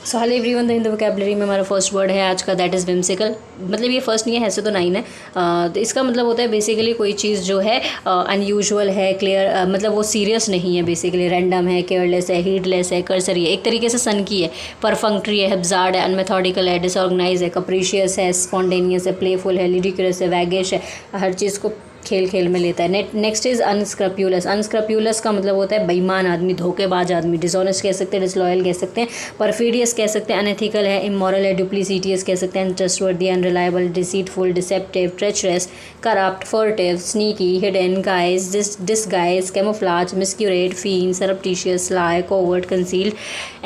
So hello everyone, the Hindu vocabulary में हमारा first word है आज का, दैट इज़ विम्सिकल। मतलब ये फर्स्ट नहीं है, ऐसे तो 9 है। तो इसका मतलब होता है बेसिकली कोई चीज़ जो है अनयूजुअल है, क्लियर, मतलब वो सीरियस नहीं है, बेसिकली रैंडम है, केयरलेस है, हीडलेस है, कर्सरी है, एक तरीके से सन की है, परफंक्ट्री है, हेब्जार्ड है, अनमेथोडिकल है, डिसऑर्गेनाइज है, कप्रीशियस है, स्पॉन्टेनियस है, प्लेफुल है, लिडिकुलस है, वैगिश है, हर चीज़ को खेल खेल में लेता है। Next is अनस्क्रप्यूलस। अनस्क्रप्यूलस का मतलब होता है बेईमान आदमी, धोखेबाज आदमी, डिसऑनेस्ट कह सकते हैं, डिसलॉयल कह सकते हैं, परफीडियस कह सकते हैं, अनएथिकल है, इमोरल है, डुप्लीसिटियस कह सकते हैं, untrustworthy, unreliable, deceitful, deceptive, treacherous, corrupt, furtive, sneaky, hidden, guise, disguise, camouflage, miscurate, feign, surreptitious, lie, covert, concealed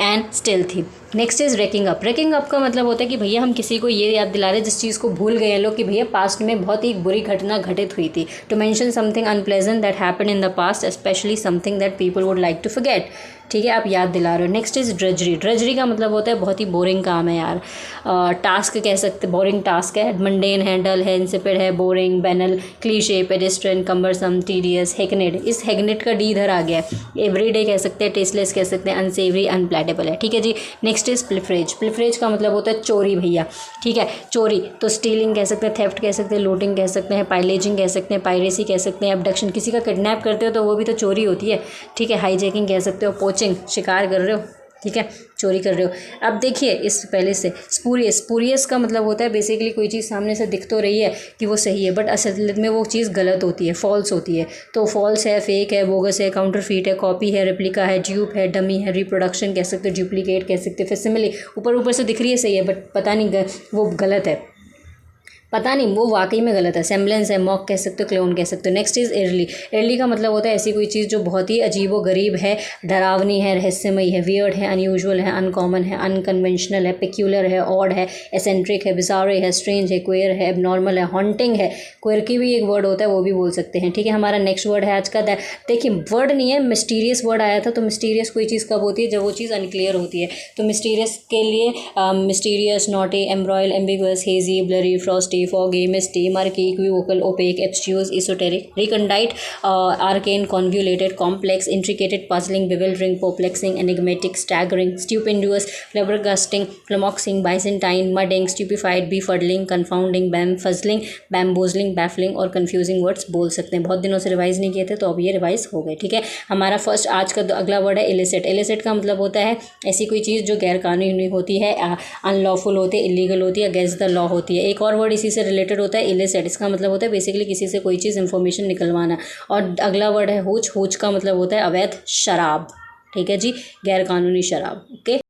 and stealthy. Next is raking up. Raking up का मतलब होता है कि भैया हम किसी को ये याद दिला रहे हैं जिस चीज़ को भूल गए हैं लोग कि भैया पास्ट में बहुत ही बुरी घटना घटित हुई थी। To mention something unpleasant that happened in the past, especially something that people would like to forget. ठीक है, आप याद दिला रहे हो। Next is ड्रेजरी। ड्रेजरी का मतलब होता है बहुत ही बोरिंग काम है यार, टास्क कह सकते, बोरिंग टास्क है, मंडेन है, डल है, इंसिपिड है, boring, banal, cliche, pedestrian, cumbersome, tedious, hackneyed. इस हेगनेट का डी इधर आ गया है। एवरीडे कह सकते हैं, टेस्टलेस कह सकते हैं, अनसेवरी, अनप्लेटेबल है। ठीक है जी। Next is प्लिफरेज। प्लिफरेज का मतलब होता है चोरी भैया। ठीक है, चोरी तो स्टीलिंग कह सकते हैं, थेफ्ट कह सकते हैं, लूटिंग कह सकते हैं, पाइलेजिंग कह सकते हैं, पायरेसी कह सकते हैं, अबडक्शन, किसी का किडनैप करते हो तो वो भी तो चोरी होती है। ठीक है, हाईजैकिंग कह सकते हो, पोचिंग, शिकार कर रहे हो, ठीक है, चोरी कर रहे हो। अब देखिए इस पहले से स्पूरियस। स्पूरियस का मतलब होता है बेसिकली कोई चीज़ सामने से दिख तो रही है कि वो सही है बट असल में वो चीज़ गलत होती है, फॉल्स होती है। तो फॉल्स है, फेक है, बोगस है, काउंटरफीट है, कॉपी है, रेप्लिका है, ड्यूप है, डमी है, रिप्रोडक्शन कह सकते हो, डुप्लीकेट कह सकते हो, फैसिमिली। ऊपर से दिख रही है सही है बट पता नहीं वो गलत है, पता नहीं वो वाकई में गलत है। सेम्बलेंस है, मॉक कह सकते हो, क्लोन कह सकते हो। Next is early. एर्ली का मतलब होता है ऐसी कोई चीज़ जो बहुत ही अजीबो गरीब है, डरावनी है, रहस्यमयी है, वियर्ड है, अनयूजुअल है, अनकॉमन है, अनकन्वेंशनल है, पेक्यूलर है, ऑड है, एसेंट्रिक है, बिजारे है, स्ट्रेंज है, क्वेयर है, एबनॉर्मल है, हॉन्टिंग है। क्वेयर की भी एक वर्ड होता है, वो भी बोल सकते हैं। ठीक है, हमारा नेक्स्ट वर्ड है आज का, देखिए वर्ड नहीं है, मिस्टीरियस वर्ड आया था। तो मिस्टीरियस कोई चीज़ कब होती है, जब वो चीज़ अनक्लियर होती है। तो मिस्टीरियस के लिए mysterious, knotty, embroiled, ambiguous, hazy, blurry, frosty, foggy, misty, murky, equivocal, opaque, abstruse, esoteric, recondite, arcane, convoluted, complex, intricated, puzzling, bewildering, perplexing, enigmatic, staggering, stupendous, flabbergasting, flummoxing, Byzantine, muddying, stupefied, befuddling, confounding, puzzling, bamboozling, baffling और confusing words बोल सकते हैं। बहुत दिनों से revise नहीं किए थे तो अब ये रिवाइज हो गए। ठीक है, हमारा फर्स्ट आज का अगला वर्ड है इलिसिट। इलिसिट का मतलब होता है ऐसी कोई चीज़ जो गैर कानूनी होती है, अनलॉफुल होती है, इलीगल होती है, अगेंस्ट द लॉ होती है। एक और वर्ड इसी से रिलेटेड होता है इलिसिट। इसका मतलब होता है बेसिकली किसी से कोई चीज़ इंफॉर्मेशन निकलवाना। और अगला वर्ड है हुच। हुच का मतलब होता है अवैध शराब। ठीक है जी, गैर कानूनी शराब। ओके।